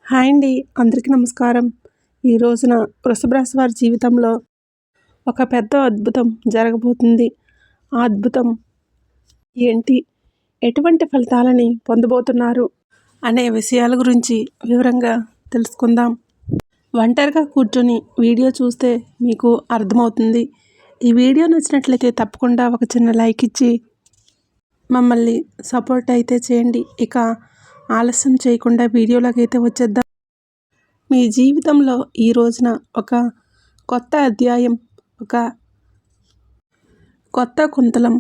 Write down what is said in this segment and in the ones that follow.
Hi అండి. అందరికీ నమస్కారం. ఈ రోజున వృషభ రాశి వారి జీవితంలో ఒక పెద్ద అద్భుతం జరగబోతుంది. ఆ అద్భుతం ఏంటి? ఎటువంటి ఫలితాలని పొందబోతున్నారు? అనే విషయాల గురించి వివరంగా తెలుసుకుందాం. ఒంటరిగా కూర్చొని వీడియో చూస్తే మీకు అర్థమవుతుంది. ఈ వీడియో నచ్చినట్లయితే తప్పకుండా ఒక చిన్న లైక్ ఇచ్చి మమ్మల్ని సపోర్ట్ అయితే చేయండి. ఇక ఆలస్యం చేయకుండా వీడియోలోకి అయితే వచ్చేద్దాం. మీ జీవితంలో ఈ రోజున ఒక కొత్త అధ్యాయం, ఒక కొత్త కుంతలం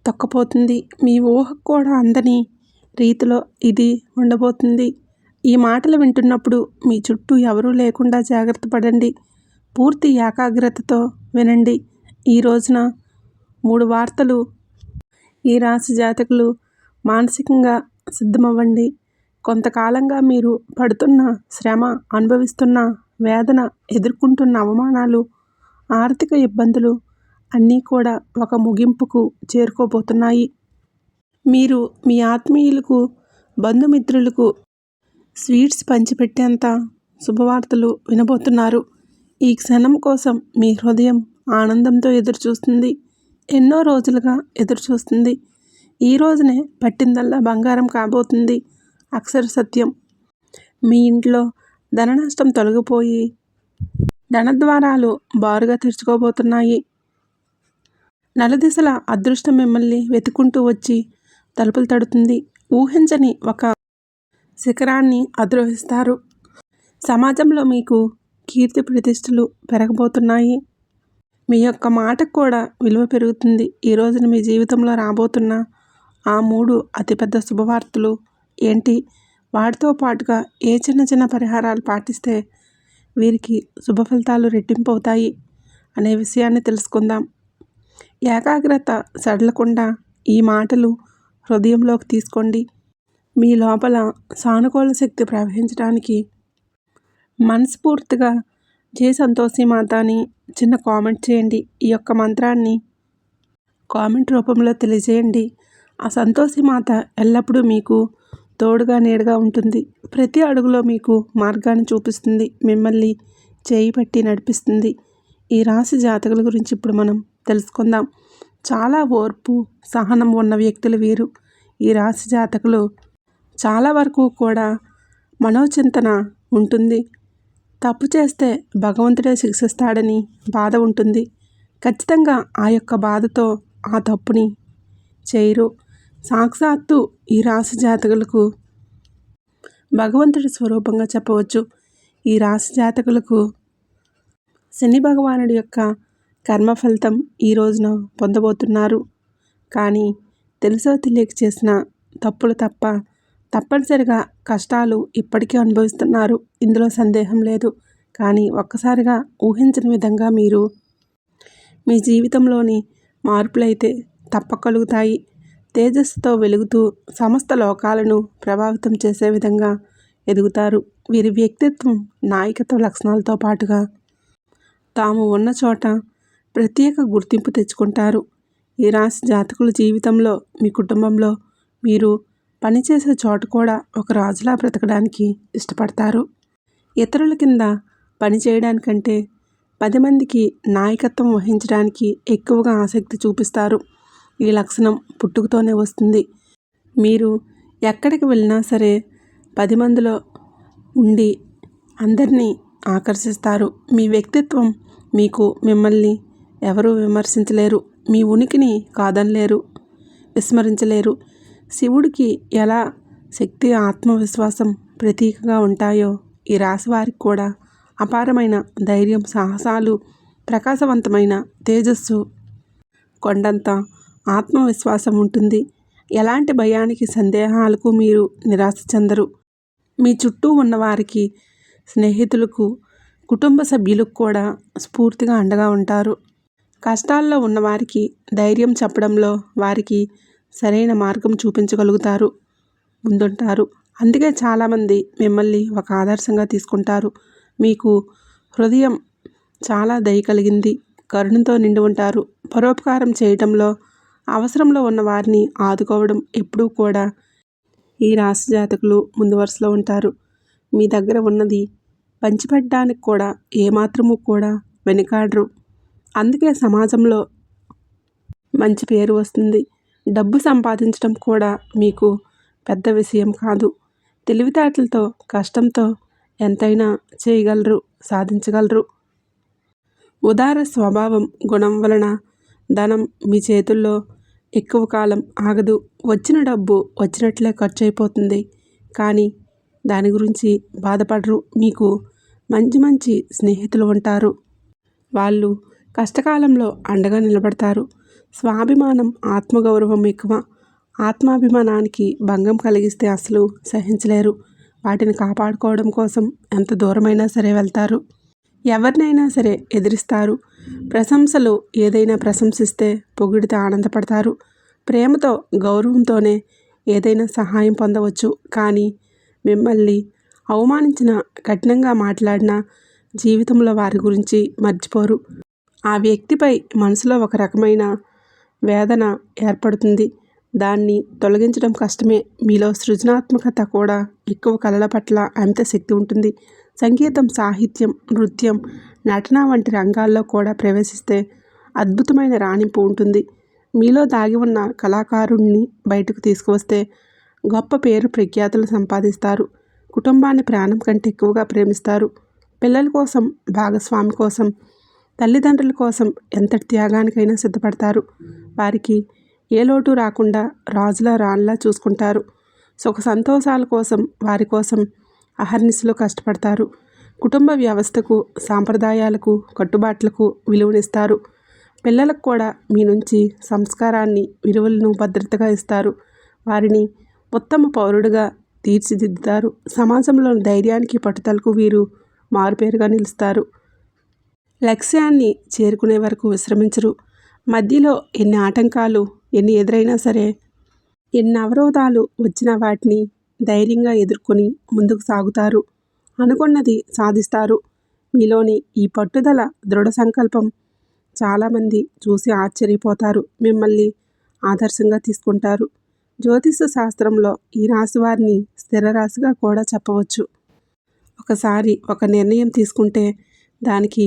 తొక్కబోతుంది. మీ ఊహకు కూడా అందని రీతిలో ఇది ఉండబోతుంది. ఈ మాటలు వింటున్నప్పుడు మీ చుట్టూ ఎవరూ లేకుండా జాగ్రత్త పడండి. పూర్తి ఏకాగ్రతతో వినండి. ఈ రోజున 3 వార్తలు. ఈ రాశి జాతకులు మానసికంగా సిద్ధమవ్వండి. కొంతకాలంగా మీరు పడుతున్న శ్రమ, అనుభవిస్తున్న వేదన, ఎదుర్కొంటున్న అవమానాలు, ఆర్థిక ఇబ్బందులు అన్నీ కూడా ఒక ముగింపుకు చేరుకోబోతున్నాయి. మీరు మీ ఆత్మీయులకు, బంధుమిత్రులకు స్వీట్స్ పంచిపెట్టేంత శుభవార్తలు వినబోతున్నారు. ఈ క్షణం కోసం మీ హృదయం ఆనందంతో ఎదురుచూస్తుంది. ఎన్నో రోజులుగా ఎదురుచూస్తుంది. ఈ రోజునే పట్టిందల్లా బంగారం కాబోతుంది. అక్షర సత్యం. మీ ఇంట్లో ధన నష్టం తొలగిపోయి ధనద్వారాలు బారుగా తెరుచుకోబోతున్నాయి. నలుదిశల అదృష్టం మిమ్మల్ని వెతుకుంటూ వచ్చి తలుపులు తడుతుంది. ఊహించని ఒక శిఖరాన్ని అధిరోహిస్తారు. సమాజంలో మీకు కీర్తి ప్రతిష్టలు పెరగబోతున్నాయి. మీ యొక్క మాటకు కూడా విలువ పెరుగుతుంది. ఈ రోజున మీ జీవితంలో రాబోతున్న ఆ 3 అతిపెద్ద శుభవార్తలు ఏంటి? వాటితో పాటుగా ఏ చిన్న చిన్న పరిహారాలు పాటిస్తే వీరికి శుభ ఫలితాలు రెట్టింపు అవుతాయి అనే విషయాన్ని తెలుసుకుందాం. ఏకాగ్రత సడలకుండా ఈ మాటలు హృదయంలోకి తీసుకోండి. మీ లోపల సానుకూల శక్తి ప్రవహించడానికి మనస్ఫూర్తిగా జై సంతోషి మాత అని చిన్న కామెంట్ చేయండి. ఈ యొక్క మంత్రాన్ని కామెంట్ రూపంలో తెలియజేయండి. ఆ సంతోషి మాత ఎల్లప్పుడూ మీకు తోడుగా నీడగా ఉంటుంది. ప్రతి అడుగులో మీకు మార్గాన్ని చూపిస్తుంది. మిమ్మల్ని చేయి పట్టి నడిపిస్తుంది. ఈ రాశి జాతకుల గురించి ఇప్పుడు మనం తెలుసుకుందాం. చాలా ఓర్పు, సహనం ఉన్న వ్యక్తులు వీరు. ఈ రాశి జాతకులు చాలా వరకు కూడా మనోచింతన ఉంటుంది. తప్పు చేస్తే భగవంతుడే శిక్షిస్తాడని బాధ ఉంటుంది. ఖచ్చితంగా ఆ యొక్క బాధతో ఆ తప్పుని చేయరు. సాక్షాత్తు ఈ రాశి జాతకులకు భగవంతుడి స్వరూపంగా చెప్పవచ్చు. ఈ రాశి జాతకులకు శని భగవానుడి యొక్క కర్మ ఫలితం ఈ రోజున పొందబోతున్నారు. కానీ తెలుసో తెలియక చేసిన తప్పులు తప్పనిసరిగా కష్టాలు ఇప్పటికీ అనుభవిస్తున్నారు. ఇందులో సందేహం లేదు. కానీ ఒక్కసారిగా ఊహించని విధంగా మీరు మీ జీవితంలోని మార్పులైతే తప్పకలుగుతాయి. తేజస్సుతో వెలుగుతూ సమస్త లోకాలను ప్రభావితం చేసే విధంగా ఎదుగుతారు. వీరి వ్యక్తిత్వం, నాయకత్వ లక్షణాలతో పాటుగా తాము ఉన్న చోట ప్రత్యేక గుర్తింపు తెచ్చుకుంటారు. ఈ రాశి జాతకుల జీవితంలో, మీ కుటుంబంలో, మీరు పనిచేసే చోట కూడా ఒక రాజులా బ్రతకడానికి ఇష్టపడతారు. ఇతరుల కింద పనిచేయడానికంటే 10 మందికి నాయకత్వం వహించడానికి ఎక్కువగా ఆసక్తి చూపిస్తారు. ఈ లక్షణం పుట్టుకతోనే వస్తుంది. మీరు ఎక్కడికి వెళ్ళినా సరే 10 మందిలో ఉండి అందరినీ ఆకర్షిస్తారు. మీ వ్యక్తిత్వం మిమ్మల్ని ఎవరూ విమర్శించలేరు. మీ ఉనికిని కాదనలేరు, విస్మరించలేరు. శివుడికి ఎలా శక్తి, ఆత్మవిశ్వాసం ప్రతీకగా ఉంటాయో ఈ రాశి వారికి కూడా అపారమైన ధైర్యం, సాహసాలు, ప్రకాశవంతమైన తేజస్సు, కొండంత ఆత్మవిశ్వాసం ఉంటుంది. ఎలాంటి భయానికి, సందేహాలకు మీరు నిరాశ చెందరు. మీ చుట్టూ ఉన్నవారికి, స్నేహితులకు, కుటుంబ సభ్యులకు కూడా స్ఫూర్తిగా అండగా ఉంటారు. కష్టాల్లో ఉన్నవారికి ధైర్యం చెప్పడంలో వారికి సరైన మార్గం చూపించగలుగుతారు, ముందుంటారు. అందుకే చాలామంది మిమ్మల్ని ఒక ఆదర్శంగా తీసుకుంటారు. మీకు హృదయం చాలా దయ కలిగింది, కరుణతో నిండి ఉంటారు. పరోపకారం చేయటంలో, అవసరంలో ఉన్న వారిని ఆదుకోవడం ఎప్పుడూ కూడా ఈ రాశి జాతకులు ముందు వరుసలో ఉంటారు. మీ దగ్గర ఉన్నది పంచిపెట్టడానికి కూడా ఏమాత్రము కూడా వెనుకాడరు. అందుకే సమాజంలో మంచి పేరు వస్తుంది. డబ్బు సంపాదించడం కూడా మీకు పెద్ద విషయం కాదు. తెలివితేటలతో, కష్టంతో ఎంతైనా చేయగలరు, సాధించగలరు. ఉదార స్వభావం గుణం వలన ధనం మీ చేతుల్లో ఎక్కువ కాలం ఆగదు. వచ్చిన డబ్బు వచ్చినట్లే ఖర్చు అయిపోతుంది. కానీ దాని గురించి బాధపడరు. మీకు మంచి మంచి స్నేహితులు ఉంటారు. వాళ్ళు కష్టకాలంలో అండగా నిలబడతారు. స్వాభిమానం, ఆత్మగౌరవం ఎక్కువ. ఆత్మాభిమానానికి భంగం కలిగిస్తే అసలు సహించలేరు. వాటిని కాపాడుకోవడం కోసం ఎంత దూరమైనా సరే వెళ్తారు. ఎవరినైనా సరే ఎదిరిస్తారు. ప్రశంసలు ఏదైనా ప్రశంసిస్తే పొగిడితే ఆనందపడతారు. ప్రేమతో, గౌరవంతోనే ఏదైనా సహాయం పొందవచ్చు. కానీ మిమ్మల్ని అవమానించిన, కఠినంగా మాట్లాడినా జీవితంలో వారి గురించి మర్చిపోరు. ఆ వ్యక్తిపై మనసులో ఒక రకమైన వేదన ఏర్పడుతుంది. దాన్ని తొలగించడం కష్టమే. మీలో సృజనాత్మకత కూడా ఎక్కువ. కళల పట్ల అమిత శక్తి ఉంటుంది. సంగీతం, సాహిత్యం, నృత్యం, నటన వంటి రంగాల్లో కూడా ప్రవేశిస్తే అద్భుతమైన రాణింపు ఉంటుంది. మీలో దాగి ఉన్న కళాకారుణ్ణి బయటకు తీసుకువస్తే గొప్ప పేరు ప్రఖ్యాతులు సంపాదిస్తారు. కుటుంబాన్ని ప్రాణం కంటే ఎక్కువగా ప్రేమిస్తారు. పిల్లల కోసం, భాగస్వామి కోసం, తల్లిదండ్రుల కోసం ఎంతటి త్యాగానికైనా సిద్ధపడతారు. వారికి ఏ లోటు రాకుండా రాజులా రాణిలా చూసుకుంటారు. సుఖ సంతోషాల కోసం, వారి కోసం అహర్నిశలు కష్టపడతారు. కుటుంబ వ్యవస్థకు, సాంప్రదాయాలకు, కట్టుబాట్లకు విలువనిస్తారు. పిల్లలకు కూడా మీ నుంచి సంస్కారాన్ని, విలువలను భద్రతగా ఇస్తారు. వారిని ఉత్తమ పౌరుడిగా తీర్చిదిద్దుతారు. సమాజంలోని ధైర్యానికి, పట్టుదలకు వీరు మారుపేరుగా నిలుస్తారు. లక్ష్యాన్ని చేరుకునే వరకు విశ్రమించరు. మధ్యలో ఎన్ని ఆటంకాలు ఎన్ని ఎదురైనా సరే, ఎన్ని అవరోధాలు వచ్చినా వాటిని ధైర్యంగా ఎదుర్కొని ముందుకు సాగుతారు. అనుకున్నది సాధిస్తారు. మీలోని ఈ పట్టుదల, దృఢ సంకల్పం చాలామంది చూసి ఆశ్చర్యపోతారు. మిమ్మల్ని ఆదర్శంగా తీసుకుంటారు. జ్యోతిష శాస్త్రంలో ఈ రాశి వారిని స్థిర రాశిగా కూడా చెప్పవచ్చు. ఒకసారి ఒక నిర్ణయం తీసుకుంటే దానికి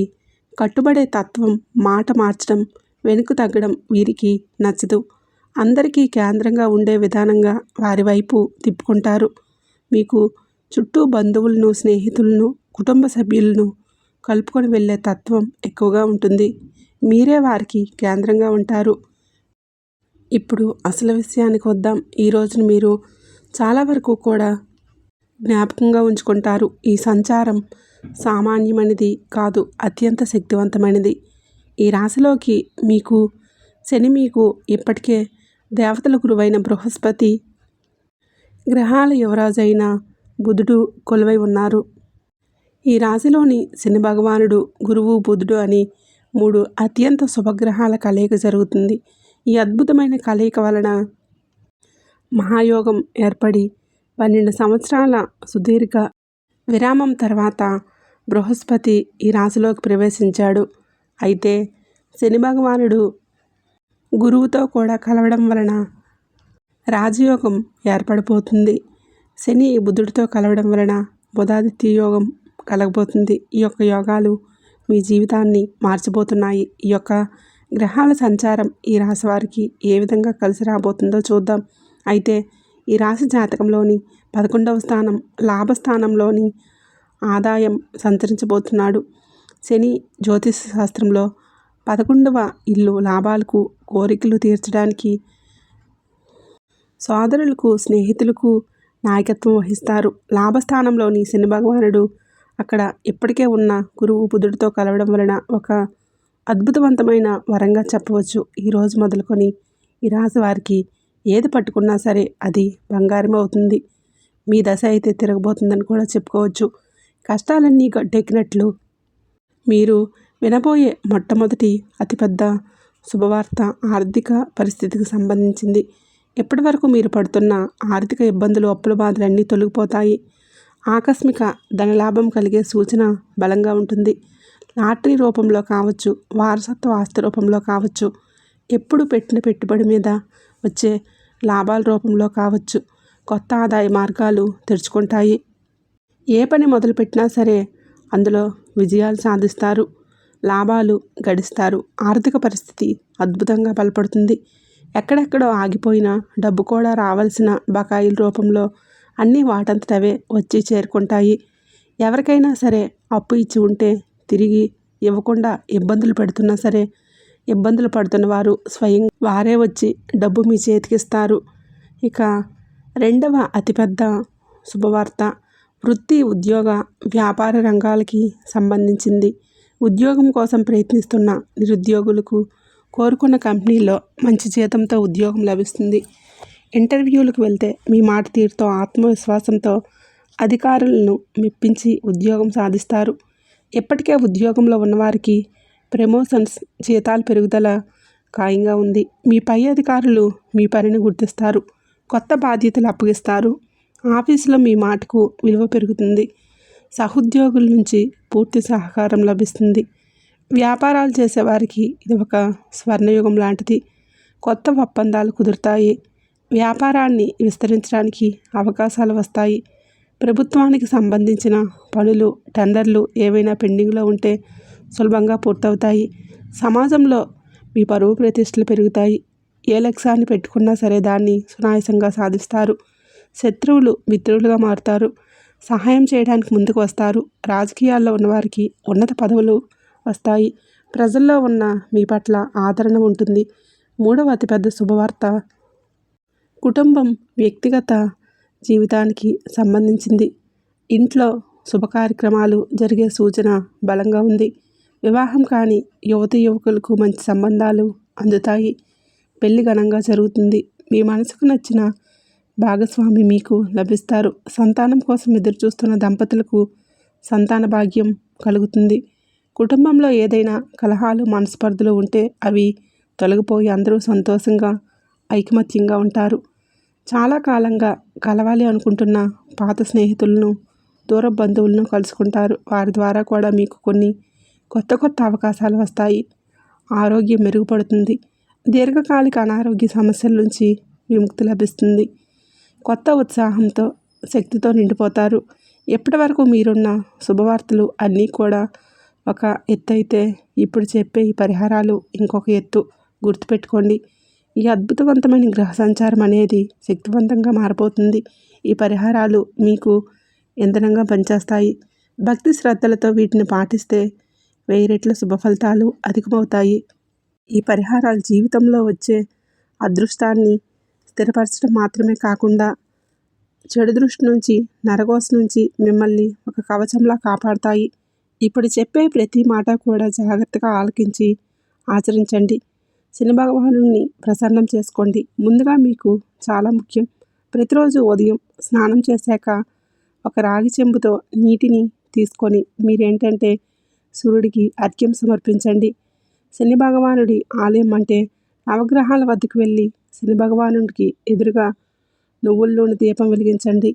కట్టుబడే తత్వం, మాట మార్చడం, వెనుక తగ్గడం వీరికి నచ్చదు. అందరికీ కేంద్రంగా ఉండే విధానంగా వారి వైపు తిప్పుకుంటారు. మీకు చుట్టూ బంధువులను, స్నేహితులను, కుటుంబ సభ్యులను కలుపుకొని వెళ్ళే తత్వం ఎక్కువగా ఉంటుంది. మీరే వారికి కేంద్రంగా ఉంటారు. ఇప్పుడు అసలు విషయానికి వద్దాం. ఈ రోజును మీరు చాలా వరకు కూడా జ్ఞాపకంగా ఉంచుకుంటారు. ఈ సంచారం సామాన్యమైనది కాదు, అత్యంత శక్తివంతమైనది. ఈ రాశిలోకి శని మీకు ఇప్పటికే దేవతల గురువైన బృహస్పతి, గ్రహాల యువరాజు అయిన బుధుడు కొలువై ఉన్నారు. ఈ రాశిలోని శని భగవానుడు, గురువు, బుధుడు అని 3 అత్యంత శుభగ్రహాల కలయిక జరుగుతుంది. ఈ అద్భుతమైన కలయిక వలన మహాయోగం ఏర్పడి 12 సంవత్సరాల సుదీర్ఘ విరామం తర్వాత బృహస్పతి ఈ రాశిలోకి ప్రవేశించాడు. అయితే శని భగవానుడు గురువుతో కూడా కలవడం వలన రాజయోగం ఏర్పడిపోతుంది. శని బుధుడితో కలవడం వలన బుధాదిత్య యోగం కలగబోతుంది. ఈ యొక్క యోగాలు మీ జీవితాన్ని మార్చబోతున్నాయి. ఈ యొక్క గ్రహాల సంచారం ఈ రాశి వారికి ఏ విధంగా కలిసి రాబోతుందో చూద్దాం. అయితే ఈ రాశి జాతకంలోని 11వ స్థానం, లాభస్థానంలోని ఆదాయం సంతరించబోతున్నాడు. శని జ్యోతిష శాస్త్రంలో 11వ ఇల్లు లాభాలకు, కోరికలు తీర్చడానికి, సోదరులకు, స్నేహితులకు నాయకత్వం వహిస్తారు. లాభస్థానంలోని శని భగవానుడు అక్కడ ఇప్పటికే ఉన్న గురువు, బుధుడితో కలవడం వలన ఒక అద్భుతవంతమైన వరంగా చెప్పవచ్చు. ఈరోజు మొదలుకొని ఈ రాశి వారికి ఏది పట్టుకున్నా సరే అది బంగారం అవుతుంది. మీ దశ అయితే తిరగబోతుందని కూడా చెప్పుకోవచ్చు. కష్టాలన్నీ గట్టెక్కినట్లు మీరు వినబోయే మొట్టమొదటి అతిపెద్ద శుభవార్త ఆర్థిక పరిస్థితికి సంబంధించింది. ఇప్పటి వరకు మీరు పడుతున్న ఆర్థిక ఇబ్బందులు, అప్పుల బాధలన్నీ తొలగిపోతాయి. ఆకస్మిక ధనలాభం కలిగే సూచన బలంగా ఉంటుంది. లాటరీ రూపంలో కావచ్చు, వారసత్వ ఆస్తి రూపంలో కావచ్చు, ఎప్పుడు పెట్టిన పెట్టుబడి మీద వచ్చే లాభాల రూపంలో కావచ్చు, కొత్త ఆదాయ మార్గాలు తెరుచుకుంటాయి. ఏ పని మొదలుపెట్టినా సరే అందులో విజయాలు సాధిస్తారు, లాభాలు గడిస్తారు. ఆర్థిక పరిస్థితి అద్భుతంగా బలపడుతుంది. ఎక్కడెక్కడో ఆగిపోయిన డబ్బు కూడా రావాల్సిన బకాయిల రూపంలో అన్నీ వాటంతటవే వచ్చి చేరుకుంటాయి. ఎవరికైనా సరే అప్పు ఇచ్చి ఉంటే తిరిగి ఇవ్వకుండా ఇబ్బందులు పెడుతున్నా సరే ఇబ్బందులు పడుతున్న వారు స్వయం వారే వచ్చి డబ్బు మీ చేతికిస్తారు. ఇక రెండవ అతిపెద్ద శుభవార్త వృత్తి, ఉద్యోగ, వ్యాపార రంగాలకి సంబంధించింది. ఉద్యోగం కోసం ప్రయత్నిస్తున్న నిరుద్యోగులకు కోరుకున్న కంపెనీలో మంచి జీతంతో ఉద్యోగం లభిస్తుంది. ఇంటర్వ్యూలకు వెళ్తే మీ మాట తీరుతో, ఆత్మవిశ్వాసంతో అధికారులను మెప్పించి ఉద్యోగం సాధిస్తారు. ఇప్పటికే ఉద్యోగంలో ఉన్నవారికి ప్రమోషన్స్, జీతాల పెరుగుదల ఖాయంగా ఉంది. మీ పై అధికారులు మీ పనిని గుర్తిస్తారు, కొత్త బాధ్యతలు అప్పగిస్తారు. ఆఫీసులో మీ మాటకు విలువ పెరుగుతుంది. సహోద్యోగుల నుంచి పూర్తి సహకారం లభిస్తుంది. వ్యాపారాలు చేసేవారికి ఇది ఒక స్వర్ణయుగం లాంటిది. కొత్త ఒప్పందాలు కుదురుతాయి. వ్యాపారాన్ని విస్తరించడానికి అవకాశాలు వస్తాయి. ప్రభుత్వానికి సంబంధించిన పనులు, టెండర్లు ఏవైనా పెండింగ్లో ఉంటే సులభంగా పూర్తవుతాయి. సమాజంలో మీ పరువు ప్రతిష్టలు పెరుగుతాయి. ఏ లక్ష్యాన్ని పెట్టుకున్నా సరే దాన్ని సునాయాసంగా సాధిస్తారు. శత్రువులు మిత్రులుగా మారుతారు. సహాయం చేయడానికి ముందుకు వస్తారు. రాజకీయాల్లో ఉన్నవారికి ఉన్నత పదవులు వస్తాయి. ప్రజల్లో ఉన్న మీ పట్ల ఆదరణ ఉంటుంది. మూడవ అతిపెద్ద శుభవార్త కుటుంబం, వ్యక్తిగత జీవితానికి సంబంధించింది. ఇంట్లో శుభ కార్యక్రమాలు జరిగే సూచన బలంగా ఉంది. వివాహం కాని యువకులకు మంచి సంబంధాలు అందుతాయి. పెళ్లి ఘనంగా జరుగుతుంది. మీ మనసుకు నచ్చిన భాగస్వామి మీకు లభిస్తారు. సంతానం కోసం ఎదురుచూస్తున్న దంపతులకు సంతాన భాగ్యం కలుగుతుంది. కుటుంబంలో ఏదైనా కలహాలు, మనస్పర్ధలు ఉంటే అవి తొలగిపోయి అందరూ సంతోషంగా, ఐకమత్యంగా ఉంటారు. చాలా కాలంగా కలవాలి అనుకుంటున్న పాత స్నేహితులను, దూర బంధువులను కలుసుకుంటారు. వారి ద్వారా కూడా మీకు కొన్ని కొత్త అవకాశాలు వస్తాయి. ఆరోగ్యం మెరుగుపడుతుంది. దీర్ఘకాలిక అనారోగ్య సమస్యల నుంచి విముక్తి లభిస్తుంది. కొత్త ఉత్సాహంతో, శక్తితో నిండిపోతారు. ఇప్పటి వరకు మీరున్న శుభవార్తలు అన్నీ కూడా ఒక ఎత్తు అయితే ఇప్పుడు చెప్పే ఈ పరిహారాలు ఇంకొక ఎత్తు. గుర్తుపెట్టుకోండి. ఈ అద్భుతవంతమైన గ్రహ సంచారం అనేది శక్తివంతంగా మారిపోతుంది. ఈ పరిహారాలు మీకు ఇంధనంగా పనిచేస్తాయి. భక్తి శ్రద్ధలతో వీటిని పాటిస్తే 1000 రెట్ల శుభ ఫలితాలు అధికమవుతాయి. ఈ పరిహారాలు జీవితంలో వచ్చే అదృష్టాన్ని స్థిరపరచడం మాత్రమే కాకుండా చెడు దృష్టి నుంచి, నరఘోష నుంచి మిమ్మల్ని ఒక కవచంలా కాపాడుతాయి. ఇప్పుడు చెప్పే ప్రతి మాట కూడా జాగ్రత్తగా ఆలకించి ఆచరించండి. శని భగవానుడిని ప్రసన్నం చేసుకోండి. ముందుగా మీకు చాలా ముఖ్యం. ప్రతిరోజు ఉదయం స్నానం చేశాక ఒక రాగి చెంబుతో నీటిని తీసుకొని మీరేంటంటే సూర్యుడికి అర్ఘ్యం సమర్పించండి. శని భగవానుడి ఆలయం అంటే నవగ్రహాల వద్దకు వెళ్ళి శని భగవానుడికి ఎదురుగా నువ్వుల నూనె దీపం వెలిగించండి.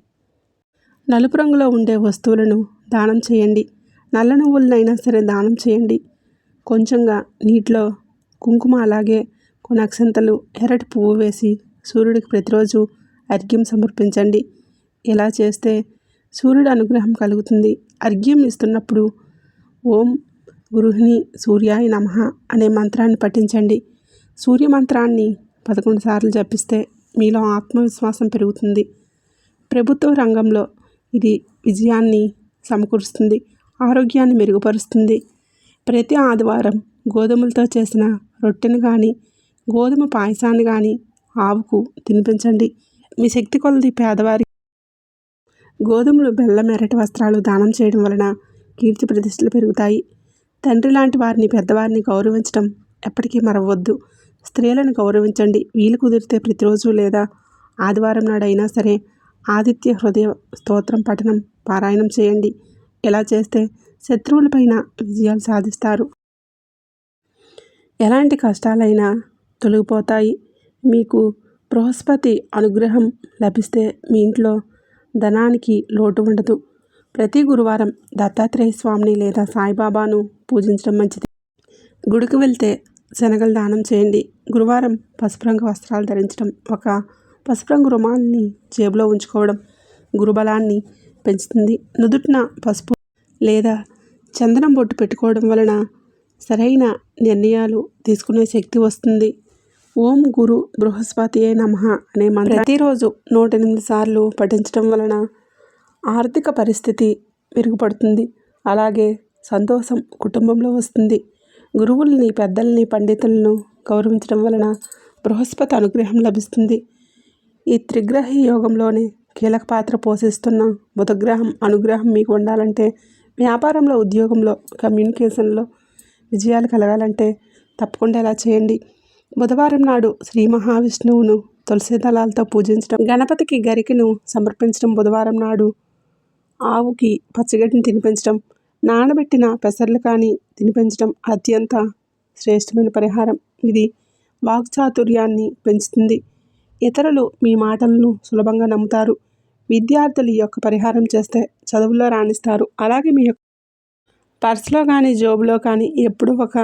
నలుపు రంగులో ఉండే వస్తువులను దానం చేయండి. నల్ల నువ్వులనైనా సరే దానం చేయండి. కొంచెంగా నీటిలో కుంకుమ, అలాగే కొన్ని అక్షంతలు, ఎర్రటి పువ్వు వేసి సూర్యుడికి ప్రతిరోజు అర్ఘ్యం సమర్పించండి. ఇలా చేస్తే సూర్యుడి అనుగ్రహం కలుగుతుంది. అర్ఘ్యం ఇస్తున్నప్పుడు ఓం గృహిణి సూర్యాయ నమః అనే మంత్రాన్ని పఠించండి. సూర్య మంత్రాన్ని 11 సార్లు జపిస్తే మీలో ఆత్మవిశ్వాసం పెరుగుతుంది. ప్రభుత్వ రంగంలో ఇది విజయాన్ని సమకూరుస్తుంది. ఆరోగ్యాన్ని మెరుగుపరుస్తుంది. ప్రతి ఆదివారం గోధుమలతో చేసిన రొట్టెను కానీ, గోధుమ పాయసాన్ని కానీ ఆవుకు తినిపించండి. మీ శక్తి కొలది పేదవారి గోధుమలు, బెల్లం, ఎర్రటి వస్త్రాలు దానం చేయడం వలన కీర్తి ప్రతిష్టలు పెరుగుతాయి. తండ్రి లాంటి వారిని, పెద్దవారిని గౌరవించడం ఎప్పటికీ మరవద్దు. స్త్రీలను గౌరవించండి. వీలు కుదిరితే ప్రతిరోజు లేదా ఆదివారం నాడైనా సరే ఆదిత్య హృదయ స్తోత్రం పఠనం, పారాయణం చేయండి. ఇలా చేస్తే శత్రువులపైన విజయాలు సాధిస్తారు. ఎలాంటి కష్టాలైనా తొలగిపోతాయి. మీకు బృహస్పతి అనుగ్రహం లభిస్తే మీ ఇంట్లో ధనానికి లోటు ఉండదు. ప్రతి గురువారం దత్తాత్రేయ స్వామిని లేదా సాయిబాబాను పూజించడం మంచిది. గుడికి వెళ్తే శనగలు దానం చేయండి. గురువారం పసుపు రంగు వస్త్రాలు ధరించడం, ఒక పసుపు రంగు రుమాల్ని జేబులో ఉంచుకోవడం గురుబలాన్ని పెంచుతుంది. నుదుటిన పసుపు లేదా చందనం బొట్టు పెట్టుకోవడం వలన సరైన నిర్ణయాలు తీసుకునే శక్తి వస్తుంది. ఓం గురు బృహస్పతియే నమః అనే మంత్రం ప్రతిరోజు 108 సార్లు పఠించడం వలన ఆర్థిక పరిస్థితి మెరుగుపడుతుంది. అలాగే సంతోషం కుటుంబంలో వస్తుంది. గురువుల్ని, పెద్దల్ని, పండితులను గౌరవించడం వలన బృహస్పతి అనుగ్రహం లభిస్తుంది. ఈ త్రిగ్రహ యోగంలోనే కీలక పాత్ర పోషిస్తున్న బుధగ్రహం అనుగ్రహం మీకు ఉండాలంటే, వ్యాపారంలో, ఉద్యోగంలో, కమ్యూనికేషన్లో విజయాలు కలగాలంటే తప్పకుండా ఇలా చేయండి. బుధవారం నాడు శ్రీ మహావిష్ణువును తులసి దళాలతో పూజించడం, గణపతికి గరికను సమర్పించడం, బుధవారం నాడు ఆవుకి పచ్చగడ్డిని తినిపించడం, నానబెట్టిన పెసర్లు కానీ తినిపించడం అత్యంత శ్రేష్టమైన పరిహారం. ఇది వాక్చాతుర్యాన్ని పెంచుతుంది. ఇతరులు మీ మాటలను సులభంగా నమ్ముతారు. విద్యార్థులు ఈ యొక్క పరిహారం చేస్తే చదువుల్లో రాణిస్తారు. అలాగే మీ యొక్క పర్సులో కానీ, జోబులో కానీ ఎప్పుడూ ఒక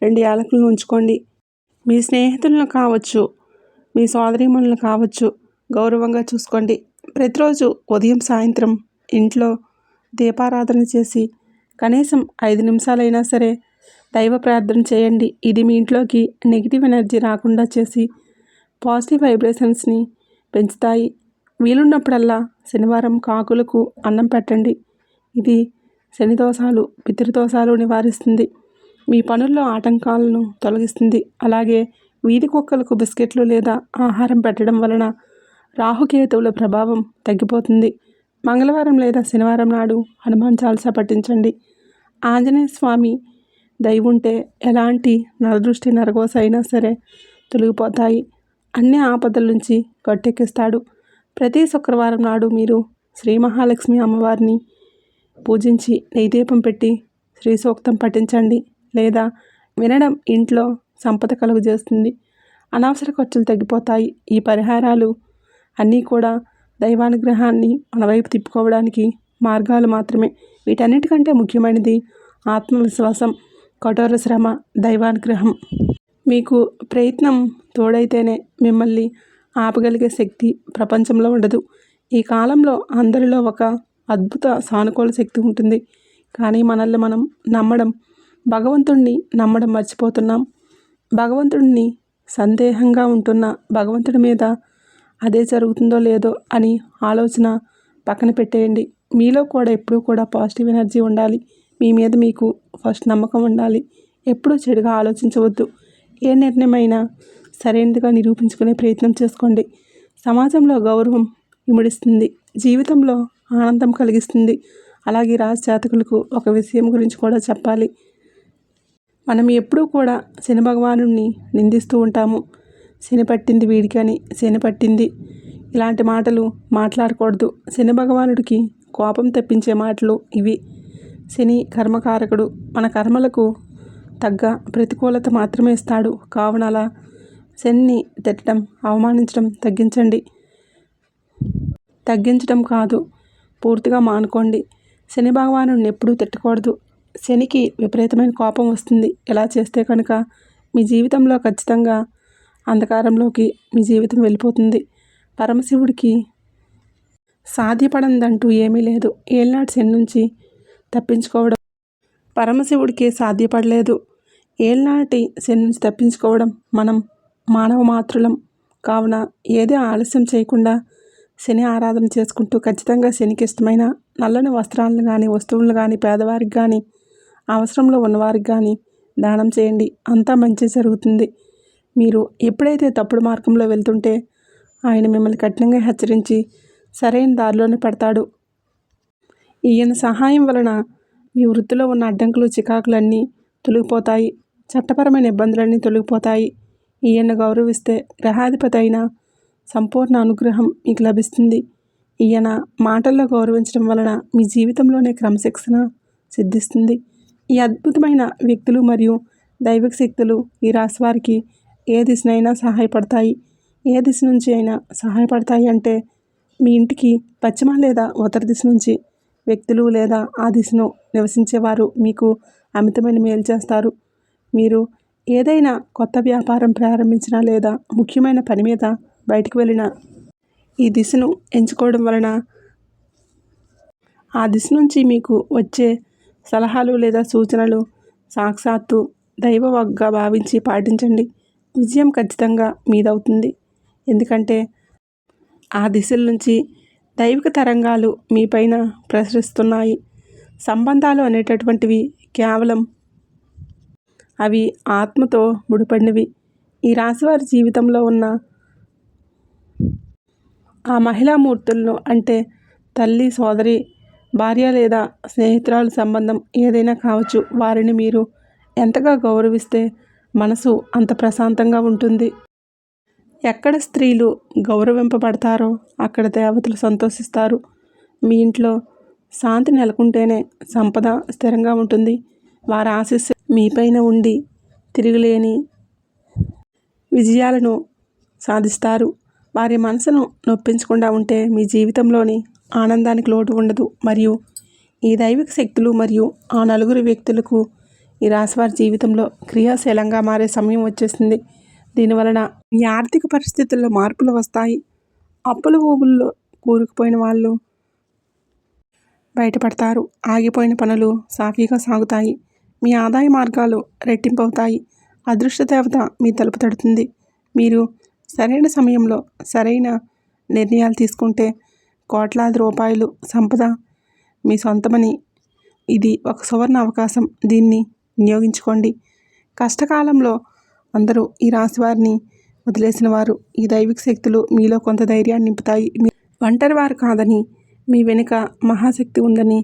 2 యాలకులను ఉంచుకోండి. మీ స్నేహితులను కావచ్చు, మీ సోదరీమణులను కావచ్చు, గౌరవంగా చూసుకోండి. ప్రతిరోజు ఉదయం, సాయంత్రం ఇంట్లో దీపారాధన చేసి కనీసం 5 నిమిషాలైనా సరే దైవ ప్రార్థన చేయండి. ఇది మీ ఇంట్లోకి నెగిటివ్ ఎనర్జీ రాకుండా చేసి పాజిటివ్ వైబ్రేషన్స్ని పెంచుతాయి. వీలున్నప్పుడల్లా శనివారం కాకులకు అన్నం పెట్టండి. ఇది శని దోషాలు, పితృదోషాలు నివారిస్తుంది. మీ పనుల్లో ఆటంకాలను తొలగిస్తుంది. అలాగే వీధి కుక్కలకు బిస్కెట్లు లేదా ఆహారం పెట్టడం వలన రాహుకేతువుల ప్రభావం తగ్గిపోతుంది. మంగళవారం లేదా శనివారం నాడు హనుమాన్ చాలీసా పఠించండి. ఆంజనేయ స్వామి దయ ఉంటే ఎలాంటి నరదృష్టి, నరఘోష అయినా సరే తొలగిపోతాయి. అన్ని ఆపదల నుంచి గట్టెక్కిస్తాడు. ప్రతి శుక్రవారం నాడు మీరు శ్రీ మహాలక్ష్మి అమ్మవారిని పూజించి నెయ్యిదీపం పెట్టి శ్రీ సూక్తం పఠించండి లేదా వినడం ఇంట్లో సంపద కలుగజేస్తుంది. అనవసర ఖర్చులు తగ్గిపోతాయి. ఈ పరిహారాలు అన్నీ కూడా దైవానుగ్రహాన్ని మన వైపు తిప్పుకోవడానికి మార్గాలు మాత్రమే. వీటన్నిటికంటే ముఖ్యమైనది ఆత్మవిశ్వాసం, కఠోర శ్రమ, దైవానుగ్రహం. మీకు ప్రయత్నం తోడైతేనే మిమ్మల్ని ఆపగలిగే శక్తి ప్రపంచంలో ఉండదు. ఈ కాలంలో అందరిలో ఒక అద్భుత సానుకూల శక్తి ఉంటుంది. కానీ మనల్ని మనం నమ్మడం, భగవంతుడిని నమ్మడం మర్చిపోతున్నాం. భగవంతుడిని సందేహంగా ఉంటున్న భగవంతుడి మీద అదే జరుగుతుందో లేదో అని ఆలోచన పక్కన పెట్టేయండి. మీలో కూడా ఎప్పుడూ కూడా పాజిటివ్ ఎనర్జీ ఉండాలి. మీ మీద మీకు ఫస్ట్ నమ్మకం ఉండాలి. ఎప్పుడూ చెడుగా ఆలోచించవద్దు. ఏ నిర్ణయమైనా సరైనదిగా నిరూపించుకునే ప్రయత్నం చేసుకోండి. సమాజంలో గౌరవం ఇమిడిస్తుంది. జీవితంలో ఆనందం కలిగిస్తుంది. అలాగే రాజజాతకులకు ఒక విషయం గురించి కూడా చెప్పాలి. మనం ఎప్పుడూ కూడా శని భగవానుడిని నిందిస్తూ ఉంటాము. శని పట్టింది వీడికి అని, శని పట్టింది, ఇలాంటి మాటలు మాట్లాడకూడదు. శని భగవానుడికి కోపం తెప్పించే మాటలు ఇవి. శని కర్మకారకుడు. మన కర్మలకు తగ్గ ప్రతికూలత మాత్రమే ఇస్తాడు. కావున అలా శనిని తిట్టడం, అవమానించడం తగ్గించడం కాదు, పూర్తిగా మానుకోండి. శని భగవానుడిని ఎప్పుడూ తిట్టకూడదు. శనికి విపరీతమైన కోపం వస్తుంది. ఇలా చేస్తే కనుక మీ జీవితంలో ఖచ్చితంగా అంధకారంలోకి మీ జీవితం వెళ్ళిపోతుంది. పరమశివుడికి సాధ్యపడదంటూ ఏమీ లేదు. ఏళ్ళనాటి శని నుంచి తప్పించుకోవడం పరమశివుడికి సాధ్యపడలేదు. ఏళ్ళనాటి శని నుంచి తప్పించుకోవడం మనం మానవ మాతృలం. కావున ఏదే ఆలస్యం చేయకుండా శని ఆరాధన చేసుకుంటూ ఖచ్చితంగా శనికి ఇష్టమైన నల్లని వస్త్రాలను కానీ, వస్తువులను కానీ, పేదవారికి కానీ, అవసరంలో ఉన్నవారికి కానీ దానం చేయండి. అంతా మంచి జరుగుతుంది. మీరు ఎప్పుడైతే తప్పుడు మార్గంలో వెళ్తుంటే ఆయన మిమ్మల్ని కఠినంగా హెచ్చరించి సరైన దారిలోనే పెడతాడు. ఈయన సహాయం వలన మీ వృత్తిలో ఉన్న అడ్డంకులు, చికాకులన్నీ తొలగిపోతాయి. చట్టపరమైన ఇబ్బందులన్నీ తొలగిపోతాయి. ఈయన గౌరవిస్తే గ్రహాధిపతి అయిన సంపూర్ణ అనుగ్రహం మీకు లభిస్తుంది. ఈయన మాటల్లో గౌరవించడం వలన మీ జీవితంలోనే క్రమశిక్షణ సిద్ధిస్తుంది. ఈ అద్భుతమైన వ్యక్తులు మరియు దైవిక శక్తులు ఈ రాశి వారికి ఏ దిశనైనా సహాయపడతాయి. ఏ దిశ నుంచి అయినా సహాయపడతాయి అంటే మీ ఇంటికి పశ్చిమ లేదా ఉత్తర దిశ నుంచి వ్యక్తులు లేదా ఆ దిశను నివసించేవారు మీకు అమితమైన మేలు చేస్తారు. మీరు ఏదైనా కొత్త వ్యాపారం ప్రారంభించినా లేదా ముఖ్యమైన పని మీద బయటకు వెళ్ళినా ఈ దిశను ఎంచుకోవడం వలన ఆ దిశ నుంచి మీకు వచ్చే సలహాలు లేదా సూచనలు సాక్షాత్తు దైవవాగ్గా భావించి పాటించండి. విజయం ఖచ్చితంగా మీదవుతుంది. ఎందుకంటే ఆ దిశల నుంచి దైవిక తరంగాలు మీపైన ప్రసరిస్తున్నాయి. సంబంధాలు అనేటటువంటివి కేవలం అవి ఆత్మతో ముడిపడినవి. ఈ రాశివారి జీవితంలో ఉన్న ఆ మహిళామూర్తులను అంటే తల్లి, సోదరి, భార్య లేదా స్నేహితురాలు సంబంధం ఏదైనా కావచ్చు. వారిని మీరు ఎంతగా గౌరవిస్తే మనసు అంత ప్రశాంతంగా ఉంటుంది. ఎక్కడ స్త్రీలు గౌరవింపబడతారో అక్కడ దేవతలు సంతోషిస్తారు. మీ ఇంట్లో శాంతి నెలకొంటేనే సంపద స్థిరంగా ఉంటుంది. వారి ఆశీస్సు మీపైన ఉండి తిరుగులేని విజయాలను సాధిస్తారు. వారి మనసును నొప్పించకుండా ఉంటే మీ జీవితంలోని ఆనందానికి లోటు ఉండదు. మరియు ఈ దైవిక శక్తులు మరియు ఆ నలుగురు వ్యక్తులకు ఈ రాశివారి జీవితంలో క్రియాశీలంగా మారే సమయం వచ్చేసింది. దీనివలన మీ ఆర్థిక పరిస్థితుల్లో మార్పులు వస్తాయి. అప్పుల ఊబుల్లో కూరుకుపోయిన వాళ్ళు బయటపడతారు. ఆగిపోయిన పనులు సాఫీగా సాగుతాయి. మీ ఆదాయ మార్గాలు రెట్టింపు అవుతాయి. అదృష్ట దేవత మీ తలుపు తడుతుంది. మీరు సరైన సమయంలో సరైన నిర్ణయాలు తీసుకుంటే కోట్లాది రూపాయలు సంపద మీ సొంతమని. ఇది ఒక సువర్ణ అవకాశం. దీన్ని వినియోగించుకోండి. కష్టకాలంలో అందరూ ఈ రాశి వారిని వదిలేసిన వారు. ఈ దైవిక శక్తులు మీలో కొంత ధైర్యాన్ని నింపుతాయి. ఒంటరి వారు కాదని, మీ వెనుక మహాశక్తి ఉందని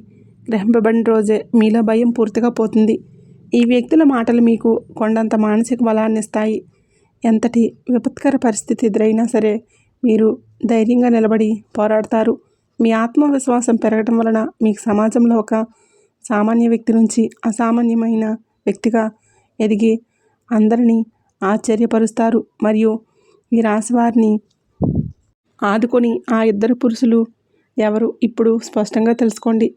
గ్రహింపబడిన రోజే మీలో భయం పూర్తిగా పోతుంది. ఈ వ్యక్తుల మాటలు మీకు కొండంత మానసిక బలాన్ని ఇస్తాయి. ఎంతటి విపత్కర పరిస్థితి ఎదురైనా సరే మీరు ధైర్యంగా నిలబడి పోరాడతారు. మీ ఆత్మవిశ్వాసం పెరగడం వలన మీకు సమాజంలో ఒక సామాన్య వ్యక్తి నుంచి అసామాన్యమైన వ్యక్తిగా ఎదిగి అందరినీ ఆశ్చర్యపరుస్తారు. మరియు ఈ రాశి వారిని ఆదుకొని ఆ ఇద్దరు పురుషులు ఎవరు ఇప్పుడు స్పష్టంగా తెలుసుకోండి.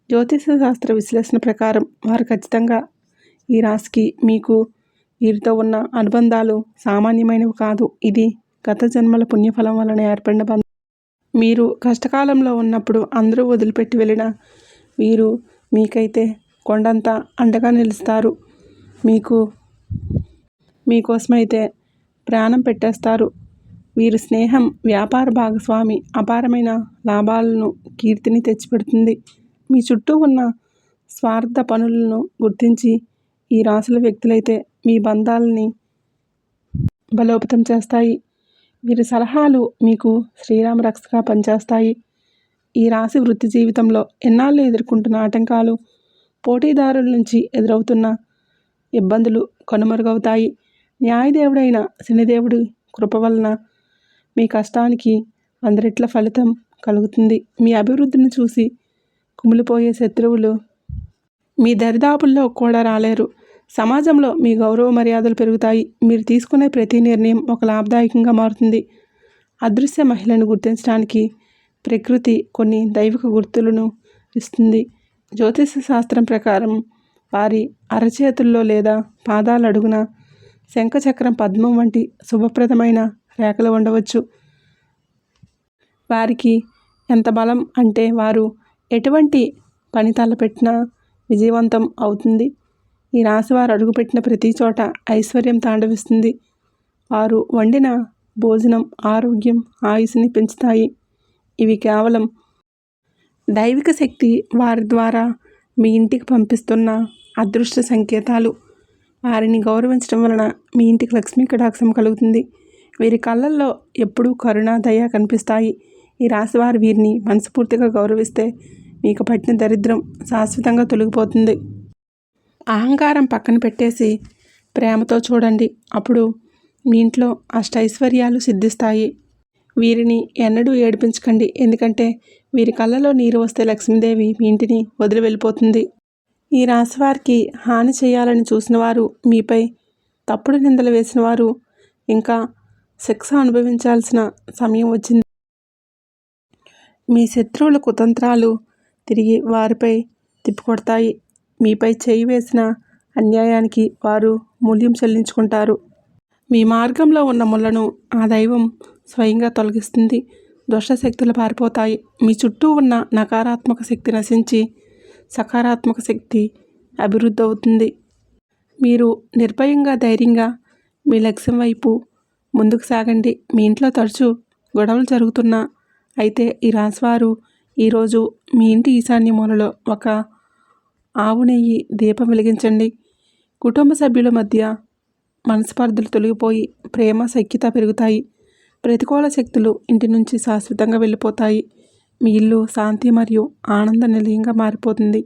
జ్యోతిష శాస్త్ర విశ్లేషణ ప్రకారం వారు ఖచ్చితంగా ఈ రాశికి మీకు వీరితో ఉన్న అనుబంధాలు సామాన్యమైనవి కాదు. ఇది గత జన్మల పుణ్యఫలం వలన ఏర్పడిన బంధం. మీరు కష్టకాలంలో ఉన్నప్పుడు అందరూ వదిలిపెట్టి వెళ్ళిన వీరు మీకైతే కొండంత అండగా నిలుస్తారు. మీకోసమైతే ప్రాణం పెట్టేస్తారు. వీరి స్నేహం వ్యాపార భాగస్వామి అపారమైన లాభాలను, కీర్తిని తెచ్చిపెడుతుంది. మీ చుట్టూ ఉన్న స్వార్థ పనులను గుర్తించి ఈ రాశుల వ్యక్తులైతే మీ బంధాలని బలోపేతం చేస్తాయి. వీరి సలహాలు మీకు శ్రీరామ రక్షగా పనిచేస్తాయి. ఈ రాశి వృత్తి జీవితంలో ఎన్నాళ్ళు ఎదుర్కొంటున్న ఆటంకాలు, పోటీదారుల నుంచి ఎదురవుతున్న ఇబ్బందులు కనుమరుగవుతాయి. న్యాయదేవుడైన శనిదేవుడి కృప వలన మీ కష్టానికి 100 రెట్ల ఫలితం కలుగుతుంది. మీ అభివృద్ధిని చూసి కుమిలిపోయే శత్రువులు మీ దరిదాపుల్లో కూడా రాలేరు. సమాజంలో మీ గౌరవ మర్యాదలు పెరుగుతాయి. మీరు తీసుకునే ప్రతి నిర్ణయం ఒక లాభదాయకంగా మారుతుంది. అదృశ్య మహిళను గుర్తించడానికి ప్రకృతి కొన్ని దైవిక గుర్తులను ఇస్తుంది. జ్యోతిష శాస్త్రం ప్రకారం వారి అరచేతుల్లో లేదా పాదాల అడుగున శంఖచక్రం, పద్మం వంటి శుభప్రదమైన రేఖలు ఉండవచ్చు. వారికి ఎంత బలం అంటే వారు ఎటువంటి పని తలపెట్టినా విజయవంతం అవుతుంది. ఈ రాశివారు అడుగుపెట్టిన ప్రతి చోట ఐశ్వర్యం తాండవిస్తుంది. వారు వండిన భోజనం ఆరోగ్యం, ఆయుస్సుని పెంచుతాయి. ఇవి కేవలం దైవిక శక్తి వారి ద్వారా మీ ఇంటికి పంపిస్తున్న అదృష్ట సంకేతాలు. వారిని గౌరవించడం వలన మీ ఇంటికి లక్ష్మీ కటాక్షం కలుగుతుంది. వీరి కళ్ళల్లో ఎప్పుడూ కరుణ, దయ కనిపిస్తాయి. ఈ రాశివారు వీరిని మనస్ఫూర్తిగా గౌరవిస్తే మీకు పట్టిన దరిద్రం శాశ్వతంగా తొలగిపోతుంది. అహంకారం పక్కన పెట్టేసి ప్రేమతో చూడండి. అప్పుడు మీ ఇంట్లో అష్టైశ్వర్యాలు సిద్ధిస్తాయి. వీరిని ఎన్నడూ ఏడిపించకండి. ఎందుకంటే వీరి కళ్ళలో నీరు వస్తే లక్ష్మీదేవి మీ ఇంటిని వదిలి వెళ్ళిపోతుంది. ఈ రాశివారికి హాని చేయాలని చూసిన వారు, మీపై తప్పుడు నిందలు వేసిన వారు ఇంకా శిక్ష అనుభవించాల్సిన సమయం వచ్చింది. మీ శత్రువుల కుతంత్రాలు తిరిగి వారిపై తిప్పికొడతాయి. మీపై చేయి వేసిన అన్యాయానికి వారు మూల్యం చెల్లించుకుంటారు. మీ మార్గంలో ఉన్న ముళ్ళను ఆ దైవం స్వయంగా తొలగిస్తుంది. దుష్టశక్తులు పారిపోతాయి. మీ చుట్టూ ఉన్న నకారాత్మక శక్తి నశించి సకారాత్మక శక్తి అభివృద్ధి అవుతుంది. మీరు నిర్భయంగా, ధైర్యంగా మీ లక్ష్యం వైపు ముందుకు సాగండి. మీ ఇంట్లో తరచూ గొడవలు జరుగుతున్నా అయితే ఈ రాశివారు ఈరోజు మీ ఇంటి ఈశాన్య మూలలో ఒక ఆవు నెయ్యి దీపం వెలిగించండి. కుటుంబ సభ్యుల మధ్య మనస్పర్ధలు తొలగిపోయి ప్రేమ, సఖ్యత పెరుగుతాయి. ప్రతికూల శక్తులు ఇంటి నుంచి శాశ్వతంగా వెళ్ళిపోతాయి. మీ ఇల్లు శాంతి మరియు ఆనంద నిలయంగా మారిపోతుంది.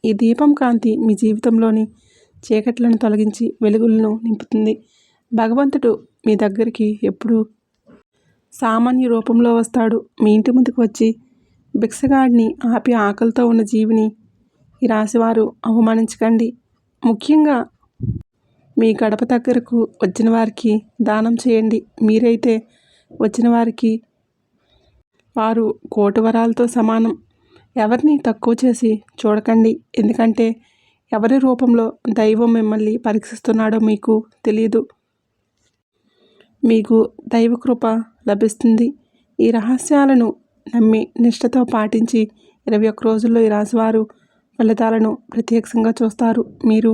ఈ దీపం కాంతి మీ జీవితంలోని చీకట్లను తొలగించి వెలుగులను నింపుతుంది. భగవంతుడు మీ దగ్గరికి ఎప్పుడు సామాన్య రూపంలో వస్తాడు. మీ ఇంటి ముందుకు వచ్చి భిక్షగాడిని ఆపి ఆకలితో ఉన్న జీవిని ఈ రాశివారు అవమానించకండి. ముఖ్యంగా మీ గడప దగ్గరకు వచ్చిన వారికి దానం చేయండి. మీరైతే వచ్చిన వారికి వారు కోటి వరాలతో సమానం. ఎవరిని తక్కువ చేసి చూడకండి. ఎందుకంటే ఎవరి రూపంలో దైవం మిమ్మల్ని పరీక్షిస్తున్నాడో మీకు తెలియదు. మీకు దైవకృప లభిస్తుంది. ఈ రహస్యాలను నమ్మి నిష్ఠతో పాటించి 21 రోజుల్లో ఈ రాశివారు ఫలితాలను ప్రత్యక్షంగా చూస్తారు. మీరు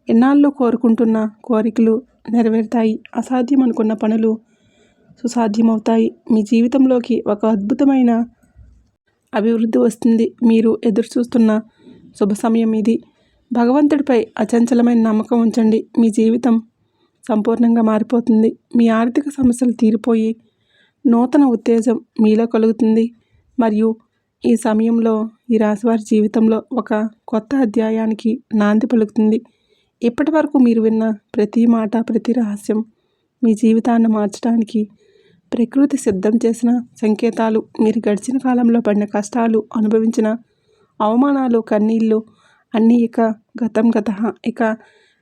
ఎన్నాళ్ళు కోరుకుంటున్న కోరికలు నెరవేరుతాయి. అసాధ్యం అనుకున్న పనులు సుసాధ్యమవుతాయి. మీ జీవితంలోకి ఒక అద్భుతమైన అభివృద్ధి వస్తుంది. మీరు ఎదురుచూస్తున్న శుభ సమయం ఇది. భగవంతుడిపై అచంచలమైన నమ్మకం ఉంచండి. మీ జీవితం సంపూర్ణంగా మారిపోతుంది. మీ ఆర్థిక సమస్యలు తీరిపోయి నూతన ఉత్తేజం మీలో కలుగుతుంది. మరియు ఈ సమయంలో ఈ రాశివారి జీవితంలో ఒక కొత్త అధ్యాయానికి నాంది పలుకుతుంది. ఇప్పటి వరకు మీరు విన్న ప్రతి మాట, ప్రతి రహస్యం మీ జీవితాన్ని మార్చడానికి ప్రకృతి సిద్ధం చేసిన సంకేతాలు. మీరు గడిచిన కాలంలో పడిన కష్టాలు, అనుభవించిన అవమానాలు, కన్నీళ్ళు అన్నీ ఇక గతం గత. ఇక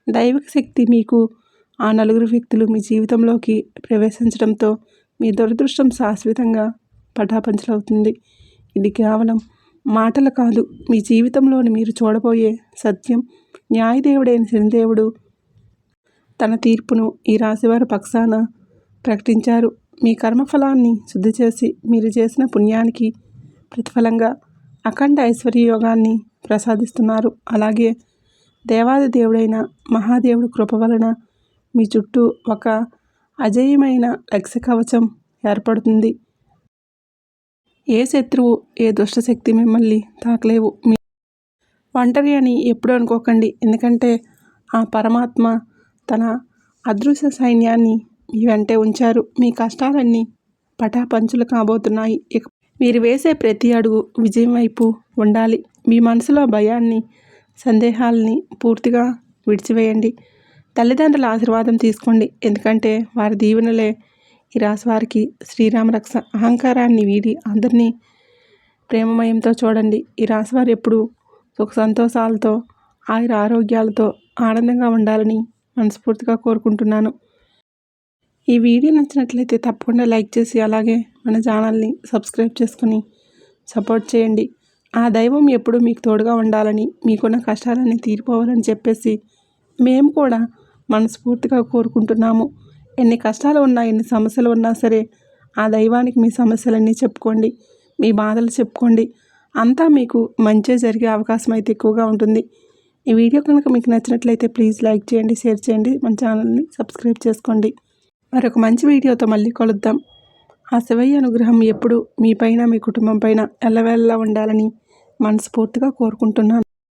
దైవిక శక్తి మీకు ఆ నలుగురు వ్యక్తులు మీ జీవితంలోకి ప్రవేశించడంతో మీ దురదృష్టం శాశ్వతంగా పటాపంచలవుతుంది. ఇది కేవలం మాటలు కాదు, మీ జీవితంలోని మీరు చూడబోయే సత్యం. న్యాయదేవుడైన శనిదేవుడు తన తీర్పును ఈ రాశివారి పక్షాన ప్రకటించారు. మీ కర్మఫలాన్ని శుద్ధి చేసి మీరు చేసిన పుణ్యానికి ప్రతిఫలంగా అఖండ ఐశ్వర్య యోగాన్ని ప్రసాదిస్తున్నారు. అలాగే దేవాది దేవుడైన మహాదేవుడి కృప వలన మీ చుట్టూ ఒక అజేయమైన రక్ష కవచం ఏర్పడుతుంది. ఏ శత్రువు, ఏ దుష్టశక్తి మిమ్మల్ని తాకలేవు. మీ ఒంటరి అని ఎప్పుడు అనుకోకండి. ఎందుకంటే ఆ పరమాత్మ తన అదృశ్య సైన్యాన్ని మీ వెంటే ఉంచారు. మీ కష్టాలన్నీ పటాపంచులు కాబోతున్నాయి. ఇక మీరు వేసే ప్రతి అడుగు విజయం వైపు ఉండాలి. మీ మనసులో భయాన్ని, సందేహాలని పూర్తిగా విడిచివేయండి. తల్లిదండ్రుల ఆశీర్వాదం తీసుకోండి. ఎందుకంటే వారి దీవెనలే ఈ రాశి వారికి శ్రీరామ రక్ష. అహంకారాన్ని వీడి అందరినీ ప్రేమమయంతో చూడండి. ఈ రాశివారు ఎప్పుడు సుఖ సంతోషాలతో, ఆయుర ఆరోగ్యాలతో ఆనందంగా ఉండాలని మనస్ఫూర్తిగా కోరుకుంటున్నాను. ఈ వీడియో నచ్చినట్లయితే తప్పకుండా లైక్ చేసి అలాగే మన ఛానల్ని సబ్స్క్రైబ్ చేసుకుని సపోర్ట్ చేయండి. ఆ దైవం ఎప్పుడు మీకు తోడుగా ఉండాలని, మీకున్న కష్టాలన్నీ తీరిపోవాలని చెప్పేసి మేము కూడా మనస్ఫూర్తిగా కోరుకుంటున్నాము. ఎన్ని కష్టాలు ఉన్నా, ఎన్ని సమస్యలు ఉన్నా సరే ఆ దైవానికి మీ సమస్యలన్నీ చెప్పుకోండి, మీ బాధలు చెప్పుకోండి. అంతా మీకు మంచి జరిగే అవకాశం అయితే ఎక్కువగా ఉంటుంది. ఈ వీడియో కనుక మీకు నచ్చినట్లయితే ప్లీజ్ లైక్ చేయండి, షేర్ చేయండి, మన ఛానల్ని సబ్స్క్రైబ్ చేసుకోండి. మరొక మంచి వీడియోతో మళ్ళీ కలుద్దాం. ఆ శివయ్య అనుగ్రహం ఎప్పుడు మీ పైన, మీ కుటుంబం పైన ఎల్లవేళలా ఉండాలని మనస్ఫూర్తిగా కోరుకుంటున్నాను.